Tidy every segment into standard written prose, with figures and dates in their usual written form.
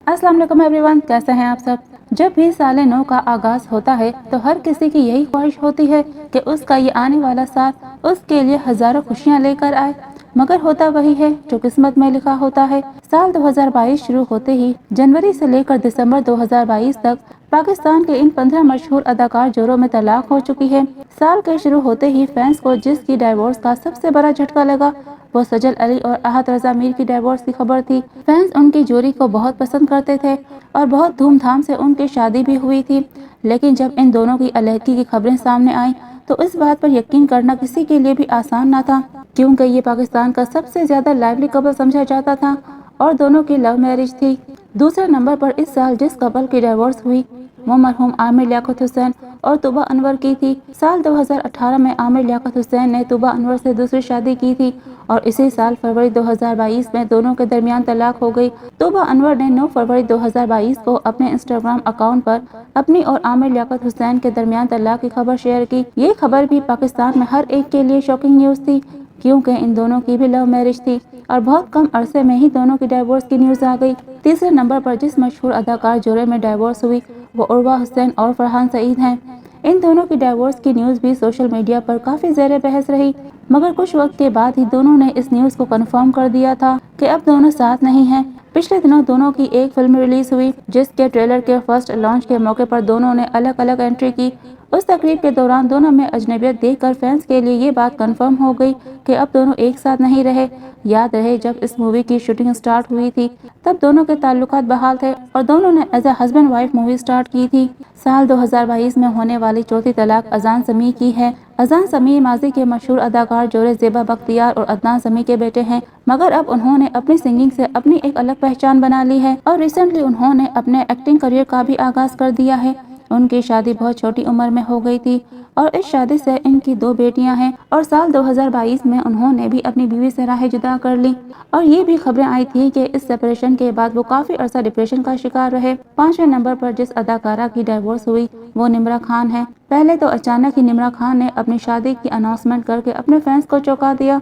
अस्सलाम वालेकुम एवरीवन, कैसे हैं आप सब। जब भी साल नौ का आगाज होता है तो हर किसी की यही ख्वाहिश होती है कि उसका ये आने वाला साल उसके लिए हजारों खुशियां लेकर आए, मगर होता वही है जो किस्मत में लिखा होता है। साल 2022 शुरू होते ही जनवरी से लेकर दिसंबर 2022 तक पाकिस्तान के इन 15 मशहूर अदाकार जोड़ों में तलाक हो चुकी है। साल के शुरू होते ही फैंस को जिसकी डाइवोर्स का सबसे बड़ा झटका लगा वो सजल अली और आहत रजा मीर की डाइवोर्स की खबर थी। फैंस उनकी जोड़ी को बहुत पसंद करते थे और बहुत धूमधाम से उनकी शादी भी हुई थी, लेकिन जब इन दोनों की अलहदगी की खबरें सामने आई तो इस बात पर यकीन करना किसी के लिए भी आसान न था, क्योंकि ये पाकिस्तान का सबसे ज्यादा लाइवली कपल समझा जाता था और दोनों की लव मैरिज थी। दूसरे नंबर पर इस साल जिस कपल की डाइवोर्स हुई वो मरहूम आमिर लियाकत हुसैन और तुबा अनवर की थी। साल 2018 में आमिर लियाकत हुसैन ने तुबा अनवर से दूसरी शादी की थी और इसी साल फरवरी 2022 में दोनों के दरमियान तलाक हो गई। तुबा अनवर ने 9 फरवरी 2022 को अपने इंस्टाग्राम अकाउंट पर अपनी और आमिर लियाकत हुसैन के दरमियान तलाक की खबर शेयर की। ये खबर भी पाकिस्तान में हर एक के लिए शॉकिंग न्यूज थी, क्योंकि इन दोनों की भी लव मैरिज थी और बहुत कम अरसे में ही दोनों की डाइवोर्स की न्यूज आ गई। तीसरे नंबर पर जिस मशहूर अदाकार जोड़े में डाइवोर्स हुई वो उर्वा हुसैन और फरहान सईद हैं। इन दोनों की डाइवोर्स की न्यूज भी सोशल मीडिया पर काफी ज़ेरे बहस रही, मगर कुछ वक्त के बाद ही दोनों ने इस न्यूज को कंफर्म कर दिया था कि अब दोनों साथ नहीं हैं। पिछले दिनों दोनों की एक फिल्म रिलीज हुई जिसके ट्रेलर के फर्स्ट लॉन्च के मौके पर दोनों ने अलग अलग एंट्री की। उस तकरीब के दौरान दोनों में अजनबियत देखकर फैंस के लिए ये बात कंफर्म हो गई कि अब दोनों एक साथ नहीं रहे। याद रहे जब इस मूवी की शूटिंग स्टार्ट हुई थी तब दोनों के ताल्लुकात बहाल थे और दोनों ने as a husband wife movie start की थी। साल 2022 में होने वाली चौथी तलाक अजान समी की है। अजान समी माजी के मशहूर अदाकार जोड़े ज़ेबा बख्तियार और अदनान समी के बेटे हैं, मगर अब उन्होंने अपनी सिंगिंग से अपनी एक अलग पहचान बना ली है और रिसेंटली उन्होंने अपने एक्टिंग करियर का भी आगाज कर दिया है। उनकी शादी बहुत छोटी उम्र में हो गई थी और इस शादी से इनकी 2 बेटियां हैं और साल 2022 में उन्होंने भी अपनी बीवी से राहें जुदा कर ली और ये भी खबरें आई थी कि इस सेपरेशन के बाद वो काफी अरसा डिप्रेशन का शिकार रहे। 5वें नंबर पर जिस अदाकारा की डाइवोर्स हुई वो निम्रा खान है। पहले तो अचानक ही निम्रा खान ने अपनी शादी की अनाउंसमेंट करके अपने फैंस को चौंका दिया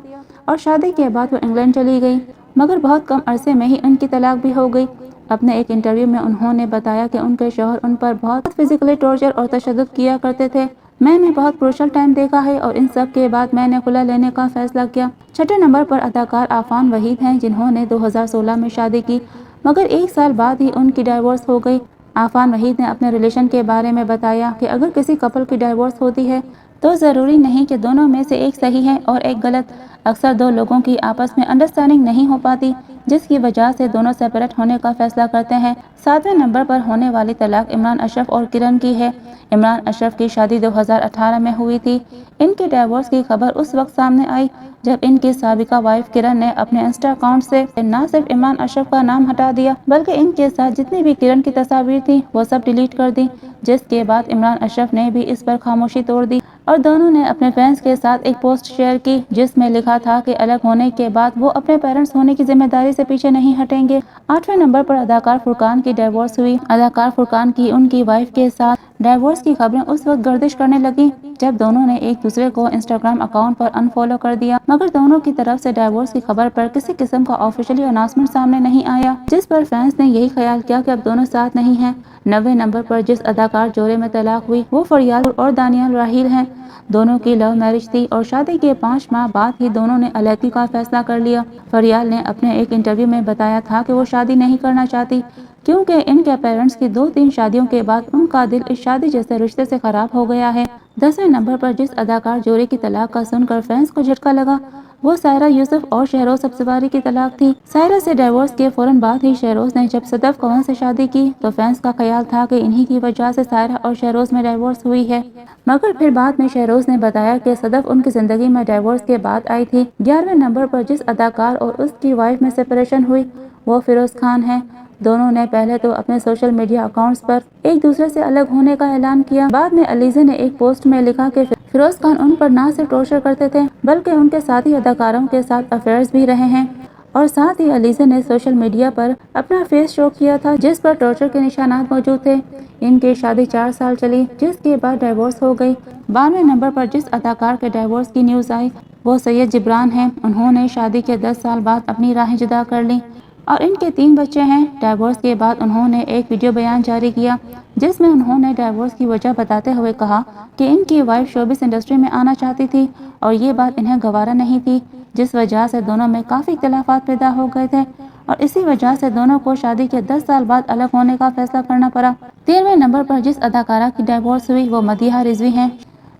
और शादी के बाद वो इंग्लैंड चली गई, मगर बहुत कम अरसे में ही उनकी तलाक भी हो गई। अपने एक इंटरव्यू में उन्होंने बताया कि उनके शौहर उन पर बहुत फिजिकली टॉर्चर और तशद्दुद किया करते थे। मैंने बहुत क्रूशल टाइम देखा है और इन सब के बाद मैंने खुला लेने का फैसला किया। 6ठे नंबर पर अदाकार आफान वहीद हैं, जिन्होंने 2016 में शादी की, मगर 1 साल बाद ही उनकी डाइवोर्स हो गई। आफान वहीद ने अपने रिलेशन के बारे में बताया कि अगर किसी कपल की डाइवोर्स होती है तो ज़रूरी नहीं कि दोनों में से एक सही है और एक गलत। अक्सर 2 लोगों की आपस में अंडरस्टैंडिंग नहीं हो पाती, जिसकी वजह से दोनों सेपरेट होने का फैसला करते हैं। 7वें नंबर पर होने वाली तलाक इमरान अशरफ और किरण की है। इमरान अशरफ की शादी 2018 में हुई थी। इनके डाइवोर्स की खबर उस वक्त सामने आई जब इनकी साबिका वाइफ किरण ने अपने इंस्टा अकाउंट से न सिर्फ इमरान अशरफ का नाम हटा दिया बल्कि इनके साथ जितनी भी किरण की तस्वीर थी वो सब डिलीट कर दी, जिसके बाद इमरान अशरफ ने भी इस पर खामोशी तोड़ दी और दोनों ने अपने फैंस के साथ एक पोस्ट शेयर की जिसमें लिखा था कि अलग होने के बाद वो अपने पेरेंट्स होने की जिम्मेदारी से पीछे नहीं हटेंगे। 8वें नंबर पर अदाकार फुरकान की डाइवोर्स हुई। अदाकार फुरकान की उनकी वाइफ के साथ डाइवोर्स की खबरें उस वक्त गर्दिश करने लगी जब दोनों ने एक दूसरे को इंस्टाग्राम अकाउंट पर अनफॉलो कर दिया, मगर दोनों की तरफ से डाइवोर्स की खबर पर किसी किस्म का ऑफिशियली अनाउंसमेंट सामने नहीं आया, जिस पर फैंस ने यही ख्याल किया कि अब दोनों साथ नहीं हैं। 9वें नंबर पर जिस अदाकार जोड़े में तलाक हुई वो फरियाल और दानियाल राहील हैं। दोनों की लव मैरिज थी और शादी के 5 माह बाद ही दोनों ने अलहदगी का फैसला कर लिया। फरियाल ने अपने एक इंटरव्यू में बताया था कि वो शादी नहीं करना चाहती क्योंकि इनके पेरेंट्स की 2-3 शादियों के बाद उनका दिल इस शादी जैसे रिश्ते से खराब हो गया है। 10वें नंबर पर जिस अदाकार जोड़े की तलाक का सुनकर फैंस को झटका लगा वो सायरा यूसुफ और शहरोज सब्ज़वारी की तलाक थी। सायरा से डाइवोर्स के फौरन बाद ही शहरोज ने जब सदफ कौन से शादी की तो फैंस का ख्याल था कि इन्हीं की वजह से सायरा और शहरोज में डाइवोर्स हुई है, मगर फिर बाद में शहरोज ने बताया कि सदफ उनकी जिंदगी में डाइवोर्स के बाद आई थी। 11वें नंबर पर जिस अदाकार और उसकी वाइफ में सेपरेशन हुई वो फिरोज खान है। दोनों ने पहले तो अपने सोशल मीडिया अकाउंट्स पर एक दूसरे से अलग होने का ऐलान किया। बाद में अलीज़ा ने एक पोस्ट में लिखा कि फिरोज खान उन पर ना सिर्फ टॉर्चर करते थे बल्कि उनके साथी अदाकारों के साथ अफेयर्स भी रहे हैं, और साथ ही अलीज़ा ने सोशल मीडिया पर अपना फेस शो किया था जिस पर टॉर्चर के निशानात मौजूद थे। इनकी शादी 4 साल चली जिसके बाद डाइवोर्स हो गई। 12वें नंबर पर जिस अदाकार के डाइवोर्स की न्यूज़ आई वो सैयद जिब्रान हैं। उन्होंने शादी के 10 साल बाद अपनी राहें जुदा कर ली। और इनके 3 बच्चे हैं। डाइवोर्स के बाद उन्होंने एक वीडियो बयान जारी किया जिसमें उन्होंने डाइवोर्स की वजह बताते हुए कहा कि इनकी वाइफ शोबिस इंडस्ट्री में आना चाहती थी और ये बात इन्हें गवारा नहीं थी, जिस वजह से दोनों में काफ़ी इख्तिलाफात पैदा हो गए थे और इसी वजह से दोनों को शादी के 10 साल बाद अलग होने का फैसला करना पड़ा। 13वें नंबर पर जिस अदाकारा की डाइवोर्स हुई वो मदीहा रिजवी हैं।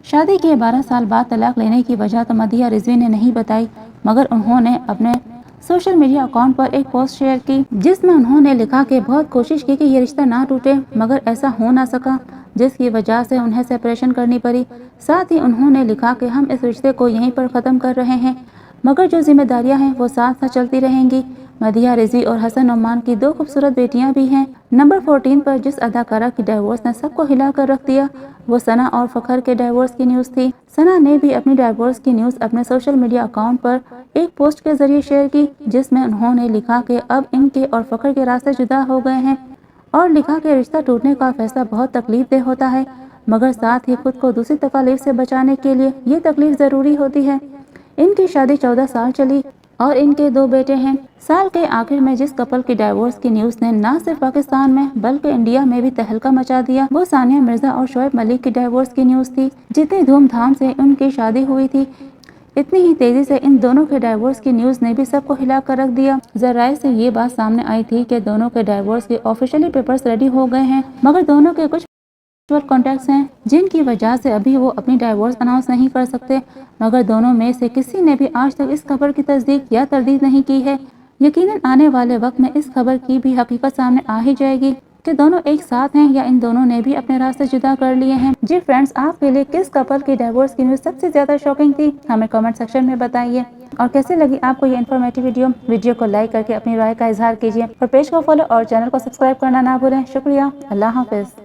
शादी के 12 साल बाद तलाक लेने की वजह तो मदीहा रिजवी ने नहीं बताई, मगर उन्होंने अपने सोशल मीडिया अकाउंट पर एक पोस्ट शेयर की जिसमें उन्होंने लिखा कि बहुत कोशिश की कि ये रिश्ता ना टूटे, मगर ऐसा हो ना सका, जिसकी वजह से उन्हें सेपरेशन करनी पड़ी। साथ ही उन्होंने लिखा कि हम इस रिश्ते को यहीं पर ख़त्म कर रहे हैं, मगर जो जिम्मेदारियां हैं वो साथ साथ चलती रहेंगी। मदीहा रिजवी और हसन नुमान की 2 खूबसूरत बेटियां भी हैं। नंबर 14 पर जिस अदाकारा की डाइवोर्स ने सबको हिला कर रख दिया वो सना और फखर के डाइवोर्स की न्यूज़ थी। सना ने भी अपनी डाइवोर्स की न्यूज़ अपने सोशल मीडिया अकाउंट पर एक पोस्ट के जरिए शेयर की जिसमें उन्होंने लिखा कि अब इनके और फखर के रास्ते जुदा हो गए हैं और लिखा कि रिश्ता टूटने का फैसला बहुत तकलीफ देह होता है, मगर साथ ही खुद को दूसरी तकलीफ से बचाने के लिए ये तकलीफ ज़रूरी होती है। इनकी शादी 14 साल चली और इनके 2 बेटे हैं। साल के आखिर में जिस कपल की डाइवोर्स की न्यूज़ ने न सिर्फ पाकिस्तान में बल्कि इंडिया में भी तहलका मचा दिया वो सानिया मिर्जा और शोएब मलिक की डाइवोर्स की न्यूज़ थी। जितनी धूमधाम से उनकी शादी हुई थी इतनी ही तेजी से इन दोनों के डाइवोर्स की न्यूज़ ने भी सबको हिला कर रख दिया। जराये से ये बात सामने आई थी कि दोनों के डाइवोर्स के ऑफिशियली पेपर्स रेडी हो गए हैं, मगर दोनों के कुछ कॉन्टैक्ट्स हैं जिनकी वजह से अभी वो अपनी डाइवोर्स अनाउंस नहीं कर सकते, मगर दोनों में से किसी ने भी आज तक इस खबर की तस्दीक या तरदीद नहीं की है। यकीनन आने वाले वक्त में इस खबर की भी हकीकत सामने आ ही जाएगी कि दोनों एक साथ हैं या इन दोनों ने भी अपने रास्ते जुदा कर लिए हैं। जी फ्रेंड्स, आपके लिए किस कपल की डाइवोर्स की न्यूज़ सबसे ज़्यादा शॉकिंग थी हमें कमेंट सेक्शन में बताइए। और कैसे लगी आपको ये इन्फॉर्मेटिव वीडियो को लाइक करके अपनी राय का इजहार कीजिए और पेज को फॉलो और चैनल को सब्सक्राइब करना ना भूलें। शुक्रिया, अल्लाह हाफिज़।